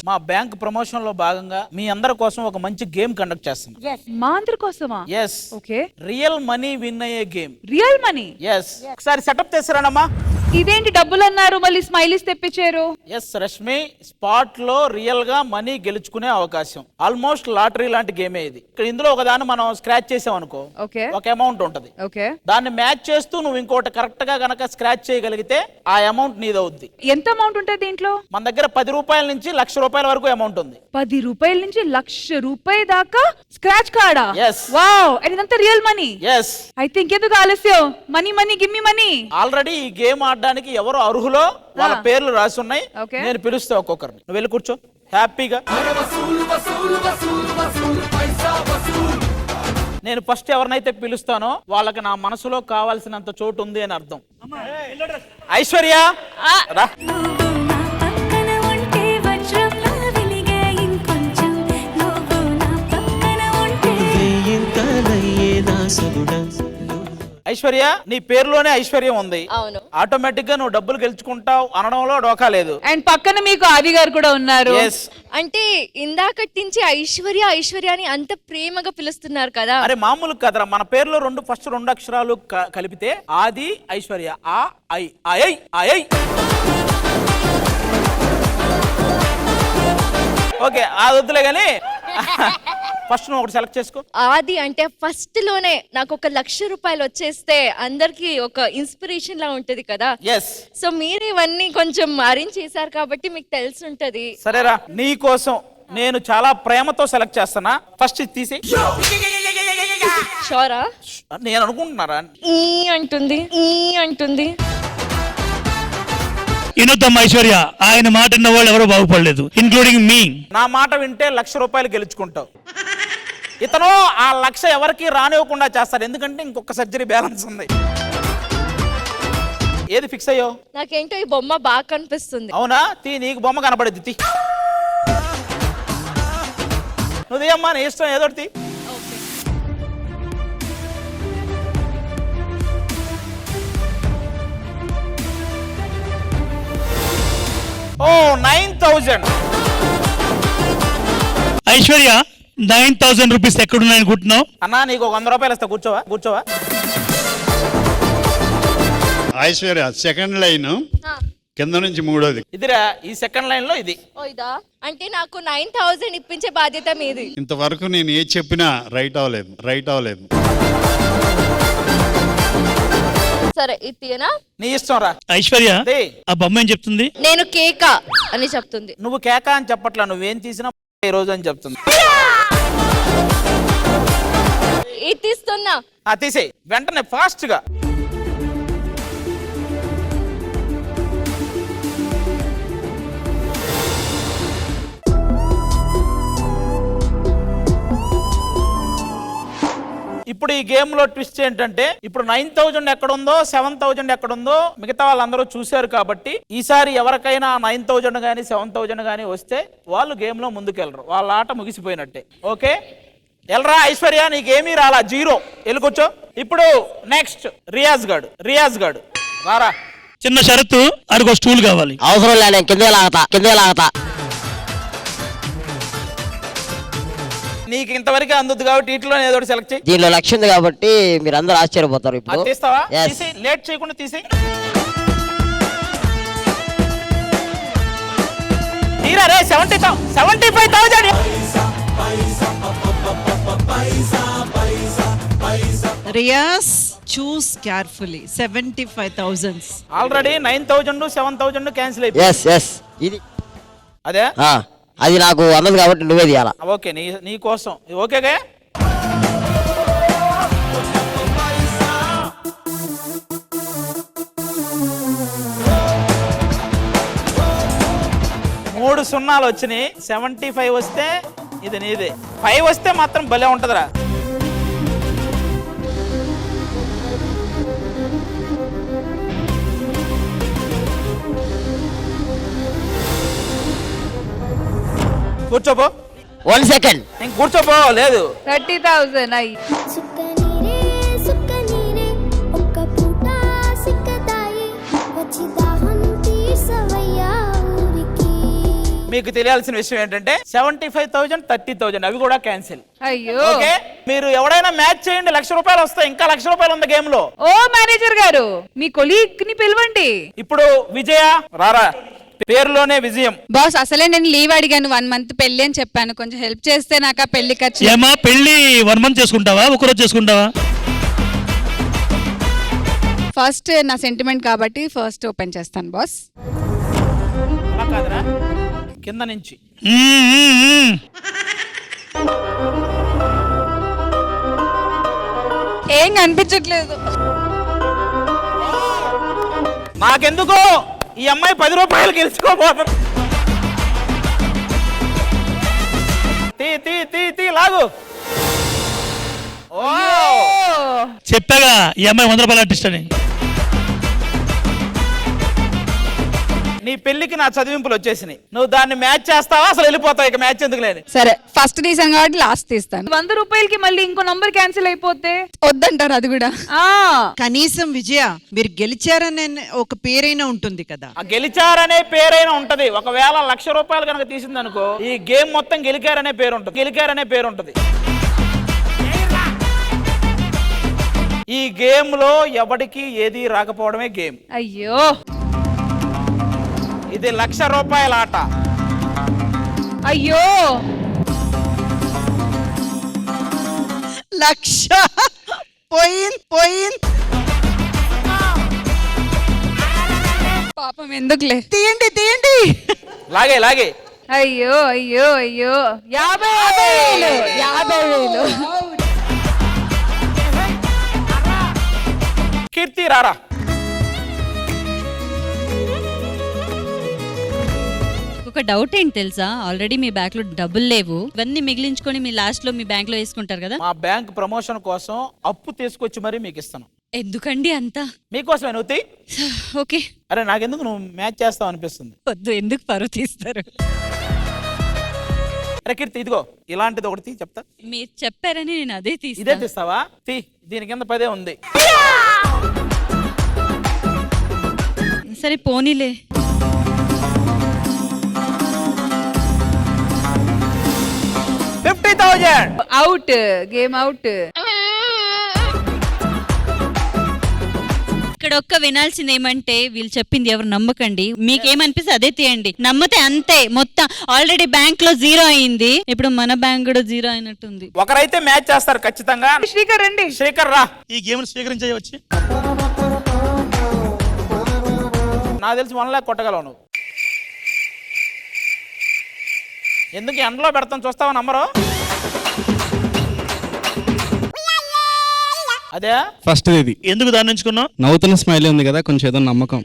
మా bank promotion లో భాగంగా మీ అందరి కోసం ఒక మంచి గేమ్ కండక్ట్ చేస్తున్నాం. మా అందరి కోసమా? Yes. Okay. Real money win అయ్యే గేమ్. Real money? ఎస్. ఒకసారి సెటప్ చేస్తారానమ్మా. ఇదేంటి డబ్బులు అన్నారు మళ్ళీ స్మైలీస్ తెప్పించారు? ఎస్ రష్మి, స్పాట్ లో రియల్ గా మనీ గెలుచుకునే అవకాశం. ఆల్మోస్ట్ లాటరీ లాంటి గేమే ఇది. ఇక్కడ ఇందులో ఒకదాన్ని మనం స్క్రాచ్ చేసాం అనుకో, ఓకే, ఒక అమౌంట్ ఉంటది. ఓకే. దాన్ని మ్యాచ్ చేస్తూ నువ్వు ఇంకోటి కరెక్ట్ గా గనక స్క్రాచ్ చేయగలిగితే ఆ అమౌంట్ నీదవుద్ది. ఎంత అమౌంట్ ఉంటుంది దీంట్లో? మన దగ్గర 10 రూపాయల నుంచి 1,00,000 రూపాయల వరకు అమౌంట్ ఉంది. 10 రూపాయల నుంచి 1,00,000 రూపాయల దాకా స్క్రాచ్ కార్డా? Yes. వావ్, ఇదంతా రియల్ మనీ. ఎస్. అయితే ఇంకెందుకు ఆలస్యం? Money money give me money. Already ఈ గేమ్ ఆడడానికి ఎవరు అర్హులో వాళ్ళ పేర్లు రాసి ఉన్నాయి. Okay. నేను పిలుస్తా ఒక్కొక్కరిని. నువ్వు వెళ్ళి కూర్చో హ్యాపీగా. నేను ఫస్ట్ ఎవరినైతే పిలుస్తానో వాళ్ళకి నా మనసులో కావాల్సినంత చోటు ఉంది అని అర్థం. ఐశ్వర్య రా. ఐశ్వర్య, నీ పేరులోనే ఐశ్వర్యం ఉంది. అవును. ఆటోమేటిక్ గా నువ్వు డబ్బులు గెలుచుకుంటావు అనడంలో డోకా లేదు. అండ్ పక్కన మీకు ఆది గారు కూడా ఉన్నారు. అంటే ఇందాకటి నుంచి ఐశ్వర్య ఐశ్వర్య అని అంత ప్రేమగా పిలుస్తున్నారు కదా. అరే మామూలు కదరా, మన పేరులో ఫస్ట్ రెండు అక్షరాలు కలిపితే ఆది ఐశ్వర్య. ఆ ఐ ఐ ఐ. ఓకే, అది వద్దులే గానీ ఫస్ట్ నువ్వు ఒకటి సెలెక్ట్ చేసుకో. ఆది అంటే ఫస్ట్ లోనే నాకు 1,00,000 రూపాయలు వచ్చేస్తే అందరికి ఒక ఇన్స్పిరేషన్ లా ఉంటది కదా. ఎస్. సో మీరు ఇవన్నీ కొంచెం అరేంజ్ చేశారు కాబట్టి మీకు తెలిసి ఉంటది. సరేరా, నీ కోసం నేను చాలా ప్రేమతో సెలెక్ట్ చేస్తానా. ఫస్ట్ ఇది తీసి. షోరా? నేను అనుకుంటున్నారా ఈ అంటుంది. ఇనొద్దమ్మ ఐశ్వర్య, ఆయన మాట విన్న వాళ్ళు ఎవరో బాగుపడలేదు, ఇన్క్లూడింగ్ మీ. నా మాట వింటే 1,00,000 రూపాయలు గెలుచుకుంటావు. ఇతను ఆ 1,00,000 ఎవరికి రానివ్వకుండా చేస్తాడు, ఎందుకంటే ఇంకొక సర్జరీ బ్యాలెన్స్ ఉంది. ఏది ఫిక్స్ అయ్యో? నాకేంటో ఈ బొమ్మ బాగా కనిపిస్తుంది. అవునా? నీకు బొమ్మ కనపడేది తీ. నువ్వు తీయమ్మా, నీ ఇష్టం ఏదో తీ. ఓ 9,000. ఐశ్వర్య, 9,000 రూపీస్ ఎక్కడున్నాయి అనుకుంటున్నావు? అన్నా నీకు 100 రూపాయలు ఇస్తా, కూర్చోవా. ఐశ్వర్య సెకండ్ లైన్ కింద నుంచి మూడోది. ఇదిరా, ఈ సెకండ్ లైన్ లో ఇది. ఓ ఇదా? అంటే నాకు 9,000 ఇప్పించే బాధ్యత మీది. ఇంతవరకు నేను ఏ చెప్పినా రైట్ అవ్వలేదు. సరే, ఇది తీయనా? నీ ఇష్టం రా. ఐశ్వర్య, ఆ బొమ్మ ఏం చెప్తుంది? నేను కేకా అని చెప్తుంది. నువ్వు కేకా అని చెప్పట్లా, నువ్వేం తీసినా ఈ రోజు అని చెప్తుంది. ఇది తీస్తున్నా. తీసేయి వెంటనే ఫాస్ట్ గా. ఇప్పుడు ఈ గేమ్ లో ట్విస్ట్ ఏంటంటే, ఇప్పుడు 9,000 ఎక్కడుందో 7,000 ఎక్కడుందో మిగతా వాళ్ళందరూ చూశారు కాబట్టి ఈసారి ఎవరికైనా 9,000 గానీ 7,000 గానీ వస్తే వాళ్ళు గేమ్ లో ముందుకెళ్ళరు, వాళ్ళ ఆట ముగిసిపోయినట్టే. ఓకే, ఎల్రా ఐశ్వర్య, నీకేమీ రాలా, 0. వెళ్ళుకొచ్చో. ఇప్పుడు నెక్స్ట్ రియాజ్ గాడు రారా. చిన్న షరతు, అడుగు స్టూల్ కావాలి. అవసరం లే, నేను కిందే లాగతా. నీకు ఇంతవరకు అందుద్దు కాబట్టి ఇట్లో ఏదో సెలెక్ట్ చేయి. దీనిలో లక్ష్యం ఉంది కాబట్టి మీరు అందరూ ఆశ్చర్యపోతారు. ఇప్పుడు తీస్తావా? లేట్ చేయకుండా తీసేయి. తీరా రే. 75,000. రియాస్, చూస్ కేర్ఫుల్లీ. 75,000. ఆల్రెడీ 9,000 7,000 క్యాన్సిల్ అయిపోయింది. ఎస్ ఇది అదే. అది నాకు అన్నది కాబట్టి నువ్వే తీయాలా. ఓకే, నీ కోసం. ఓకేగా? మూడు సున్నాలు వచ్చినాయి. 75 వస్తే ఇది నీదే, 5 వస్తే మాత్రం భలే ఉంటదిరా. కూర్చోపో. 1 సెకండ్. నేను కూర్చోపో. లేదు, 30,000 అయ్యి. మీకు తెలియాల్సిన విషయం ఏంటంటే 75,000 30,000 అవి కూడా క్యాన్సిల్. అయ్యో. ఓకే, మీరు ఎవడైనా మ్యాచ్ చేయండి, ₹1,00,000 వస్తాయి. ఇంకా ₹1,00,000 ఉంది గేమ్ లో. ఓ మేనేజర్ గారు, మీ కొలీగ్ ని పిలవండి. ఇప్పుడు విజయ రారా, పేరులోనే విజయం. బాస్ అసలే నేను లీవ్ అడిగాను 1 month పెళ్లి అని చెప్పాను, కొంచెం హెల్ప్ చేస్తే నాకు ఆ పెళ్లి ఖర్చు. ఏమా పెళ్లి 1 month చేసుకుంటావా, ఒకరోజు చేసుకుంటావా? ఫస్ట్ నా సెంటిమెంట్ కాబట్టి ఫస్ట్ ఓపెన్ చేస్తాను బాస్. అలా కాదురా, కింద నుంచి. ఏం కనిపించట్లేదు. నాకెందుకో ఈ అమ్మాయి ₹10 గెలుచుకోబోతుంది. తీ తీ తీ తీ లాగు. ఓ చెప్పాగా ఈ అమ్మాయి ₹100 ఆర్టిస్ట్ అని. నీ పెళ్లికి నా చదివింపులు వచ్చేసినాయి. నువ్వు దాన్ని మ్యాచ్ చేస్తావా, అసలు వెళ్ళిపోతావు? ఇక మ్యాచ్ ఎందుకు లేదు. సరే ఫస్ట్ తీసాను కాబట్టి లాస్ట్ తీస్తాను. ₹100 మళ్ళీ ఇంకో నంబర్ క్యాన్సిల్ అయిపోతే వద్దంటారు అది కూడా. ఆ కనీసం విజయ మీరు గెలిచారనే ఒక పేరైనా ఉంటుంది కదా. ఆ గెలిచారనే పేరైనా ఉంటది. ఒకవేళ ₹1,00,000 కనుక తీసింది అనుకో, ఈ గేమ్ మొత్తం గెలికారనే పేరు ఉంటుంది. గెలికారనే పేరు ఉంటుంది. ఈ గేమ్ లో ఎవడికి ఏది రాకపోవడమే గేమ్. అయ్యో, ఇది ₹1,00,000 ఆట. అయ్యో 1,00,000 పోయింది. పాపం ఎందుకులే. తీయండి. లాగే లాగే. అయ్యో అయ్యో అయ్యో 50,000. కీర్తి రారా. ఒక డౌట్ ఏంటి తెలుసా, ఆల్రెడీ మీ బ్యాంక్ లో డబ్బులు లేవు, ఇవన్నీ మిగిలించుకొని మీ లాస్ట్ లో మీ బ్యాంక్ లో వేసుకుంటారు కదా. మా బ్యాంక్ ప్రమోషన్ కోసం అప్పు తీసుకొచ్చి మరీ మీకు ఇస్తాను. ఎందుకండి అంతా? మీకోసమే. నువ్వు తీ. ఓకే. అరే నాకెందుకు, నువ్వు మ్యాచ్ చేస్తావు అనిపిస్తుంది. వద్దు, ఎందుకు పరువు తీస్తారు? అరే కీర్తి, ఇదిగో ఇలాంటిది ఒకటి తీ, చెప్తా. మీరు చెప్పారని నేను అదే ఇదే తీస్తా. తీస్తావా? తీ. దీని కింద 10 ఉంది. సరే పోనీలే. Out, game out. ఇక్కడ ఒక్క వినాల్సింది ఏమంటే, వీళ్ళు చెప్పింది ఎవరు నమ్మకండి. మీకేమనిపిస్తే అదే తీయండి. నమ్మితే అంతే. మొత్తం ఆల్రెడీ బ్యాంక్ లో 0 అయింది, ఇప్పుడు మన బ్యాంక్ కూడా 0 అయినట్టుంది. ఒకరైతే మ్యాచ్ చేస్తారు ఖచ్చితంగా. శ్రీకర్ రండి. శ్రీకర్ రా. ఈ గేమ్ స్వీకరించవచ్చు. నాకు తెలిసి 1 lakh కొట్టగలవు నువ్వు. ఎందుకు ఎండలో పెడతాం, చూస్తావా నంబరు? అదే ఫస్ట్ ఇది. ఎందుకు దాన్ని ఎంచుకున్నావు? నవ్వుతున్న స్మైల్ ఉంది కదా, కొంచెం ఏదో నమ్మకం.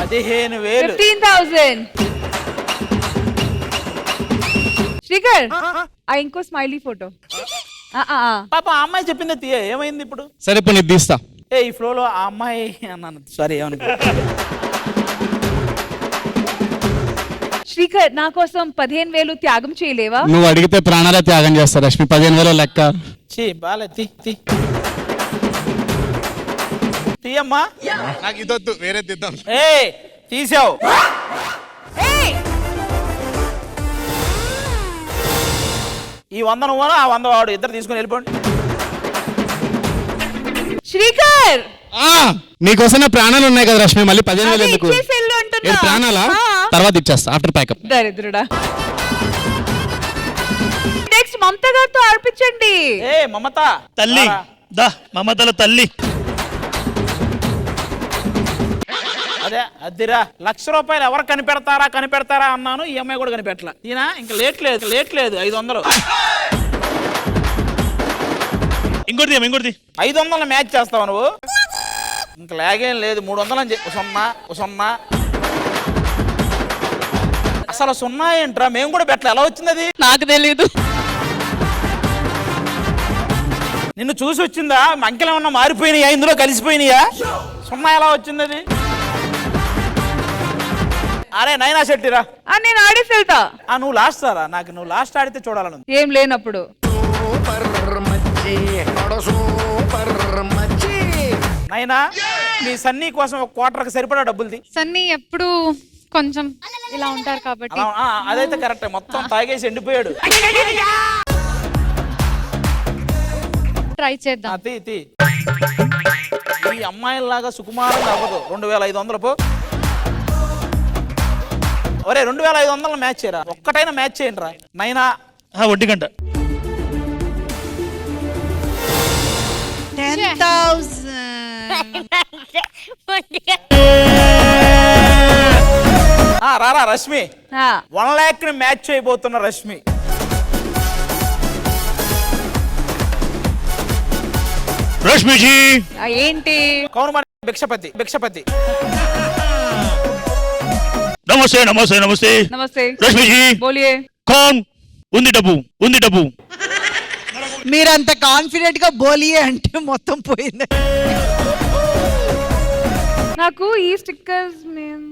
$15,000. 15,000. శ్రీకర్, ఆ ఇంకో స్మైలీ ఫోటో. పాప ఆ అమ్మాయి చెప్పింది తీయ, ఏమైంది ఇప్పుడు? సరే ఇప్పుడు నీకు తీస్తా. ఈ ఫ్లోలో ఆ అమ్మాయి అన్నాను, సారీ ఏమనుకో. శ్రీకర్, నా కోసం 15,000 త్యాగం చేయలేవా? నువ్వు అడిగితే ప్రాణాలే త్యాగం చేస్తా రష్మి. 15,000 లెక్క. బాలే తీ తీయమ్మా. నాకు ఇదొద్దు, వేరే తీద్దాం. తీసావు. ఈ 100 నువ్వు, ఆ 100 వాడు, ఇద్దరు తీసుకుని వెళ్ళిపోండి. శ్రీకర్, నీకోసం నా ప్రాణాలు ఉన్నాయి కదా రష్మి, మళ్ళీ 15,000 ఎందుకు? ఇచ్చేసి వెళ్ళు అంటున్నా. ఏంటి ప్రాణాలా? తర్వాత ఇచ్చేస్తా ఆఫ్టర్ ప్యాకప్. దరిద్రుడా. నెక్స్ట్ మమత గారితో ఆర్పించండి. మమత తల్లి రారా. దా, మమతల తల్లి. అదే అద్దిరా. ₹1,00,000 ఎవరు కనిపెడతారా అన్నాను. ఈ అమ్మాయి కూడా కనిపెట్టలా. ఈయన ఇంకా లేట్ లేదు 500. ఇంకోటి 500 మ్యాచ్ చేస్తావు నువ్వు. ఇంకా లాగేం లేదు. 300 అని చెప్పి 0. అసలు 0 ఏంట్రా? మేము కూడా పెట్టలే. ఎలా వచ్చింది అది? నాకు తెలీదు. నిన్ను చూసి వచ్చిందా? అంకెలు ఏమన్నా మారిపోయినాయా? ఇందులో కలిసిపోయినాయా? 0 ఎలా వచ్చింది అది? అరే నైనా శెట్టిరా. నేను ఆడేసి వెళ్తా. నువ్వు లాస్ట్ సారా. నాకు నువ్వు లాస్ట్ ఆడితే చూడాలను. ఏం లేనప్పుడు నైనా మీ సన్నీ కోసం ఒక క్వార్టర్కి సరిపడా డబ్బులుది. సన్నీ ఎప్పుడు కొంచెం ఇలా ఉంటారు కాబట్టి అలా అదైతే కరెక్టే, మొత్తం తాగేసి ఎండిపోయాడు. ట్రై చేద్దాం. తీ తీ. ఈ అమ్మాయిలాగా సుకుమారంగా అవ్వదు. 2500 పో. ఒరే 2500 మ్యాచ్ చేయరా, ఒక్కటైనా మ్యాచ్ చేయండి రా నైనా. ఒంటి గంట 10,000. రారా రష్మి, ఆ, 1 lakh ని మ్యాచ్ చేయబోతున్న రష్మి. రష్మిజీ ఏంటి కౌన్ మరి భిక్షపతి భిక్షపతి. నమస్తే నమస్తే నమస్తే నమస్తే రష్మిజీ బోలియే. కాన్ ఉంది డబ్బు ఉంది డబ్బు. మీరంత కాన్ఫిడెంట్ గా బోలియే అంటే మొత్తం పోయింది. నాకు ఈ స్టిక్కర్స్ మేము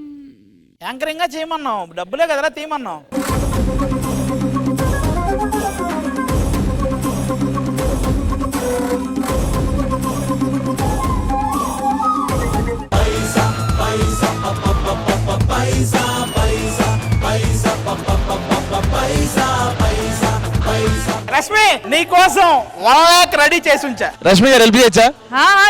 యాంకరింగ్ గా చేయమన్నావు, డబ్బులే కదరా తీయమన్నావు. రష్మి నీ కోసం 1 lakh రెడీ చేసి ఉంచా. రష్మి గారు హెల్ప్ చేయొచ్చా?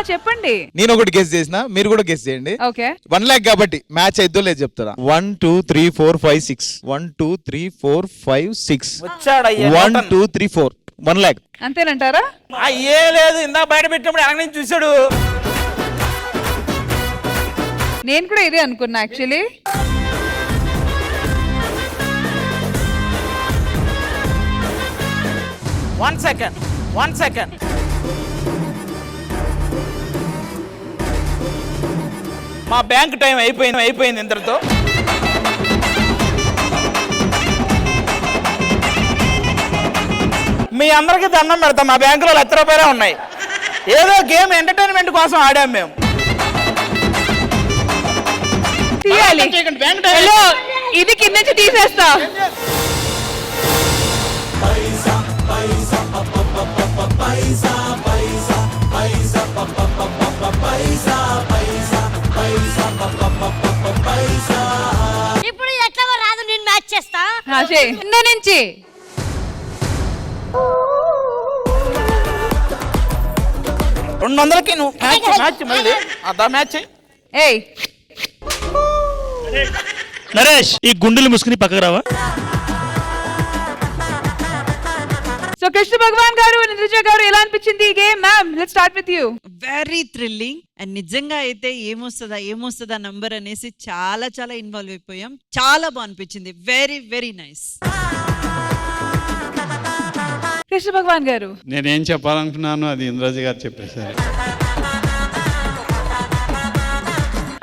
చెప్పండి. నేను ఒకటి గెస్ చేసిన, మీరు కూడా గెస్ చేయండి. ఓకే 1 lakh కాబట్టి మ్యాచ్ అయిద్దో లేదు చెప్తారా. 1 2 3 4 5 6 1 2 3 4 5 6 వచ్చాడయ్యా 1 2 3 4 1 lakh. అంతేనంటారా? ఏ లేదు, ఇందా బయట పెట్టినప్పుడు వెనక నుంచి చూశాడు. నేను కూడా ఇదే అనుకున్నా యాక్చువల్లీ. One second. మా బ్యాంక్ టైం అయిపోయింది ఇంతటితో. మీ అందరికీ దండం పెడతాం, మా బ్యాంకులో ₹1,00,000 ఉన్నాయి. ఏదో గేమ్ ఎంటర్టైన్మెంట్ కోసం ఆడాం మేము. తీయాలి. బ్యాంక్ టైం హలో, ఇది కింద నుంచి తీసేస్తా. ఇప్పుడు ఎట్లా రాదు, నేను మ్యాచ్ చేస్తా. కింద నుంచి 200కి నువ్వు మ్యాచ్ మళ్ళీ అదా మ్యాచ్. ఏయ్ నరేష్ ఈ గుండెలు ముసుకుని పక్కకు రావా. సో కృష్ణ భగవాన్ గారు, నిరుజ గారు, ఎలా అనిపించింది ఈ game? Ma'am let's start with you. Very thrilling and నిజంగా అయితే ఏమొస్తుందా నంబర్ అనేసి చాలా చాలా ఇన్వాల్వ్ అయిపోయాం. చాలా బాగా అనిపించింది. Very very nice. Krishna Bhagavan గారు, నేనేం చెప్పాలనుకున్నాను అది ఇంద్రజ గారు చెప్పేశారు.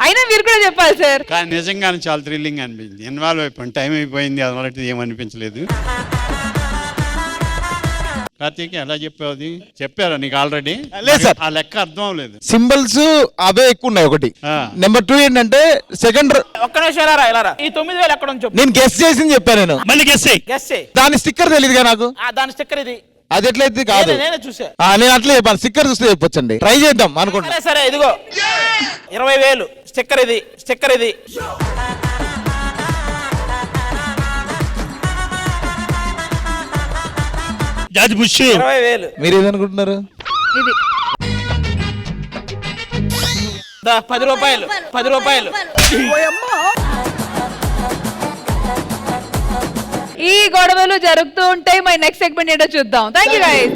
అయినా మీరు కూడా చెప్పాలి సార్. కానీ నిజంగానే చాలా థ్రిల్లింగ్ అనిపించింది. ఇన్వాల్వ్ అయిపోయింది, టైం అయిపోయింది, అదొకటి ఏమనిపించలేదు. కార్తీక్ ఎలా చెప్పావు? చెప్పారా నీకు ఆల్రెడీ? లేదు సార్, ఆ లెక్క అర్థం అవ్వలేదు. సింబల్స్ అవే ఎక్కువ ఉన్నాయి ఒకటి. నెంబర్ 2 ఏంటంటే సెకండ్. ఒక్క నిమిషం ఇలా రా. ఈ 9,000 ఎక్కడ ఉంచు. నేను గెస్ చేసింది చెప్పాను. నేను మళ్ళీ గెస్ చేయి. గెస్ చేయి. దాని స్టిక్కర్ తెలియదుగా నాకు. దాని స్టిక్కర్ ఇది. అది ఎట్లయితే కాదు. నేనే చూసా. నేను అట్లే చెప్పాను, స్టిక్కర్ చూస్తే చెప్పొచ్చండి. ట్రై చేద్దాం అనుకుంటా. సరే ఇదిగో 20,000 స్టిక్కర్ ఇది. George bush 20,000. మీరు ఏదనుకుంటున్నారు? ఇది ₹10. ఈ గొడవలు జరుగుతూ ఉంటాయి. మై నెక్స్ట్ సెగ్మెంట్ ఏంటో చూద్దాం. Thank you guys.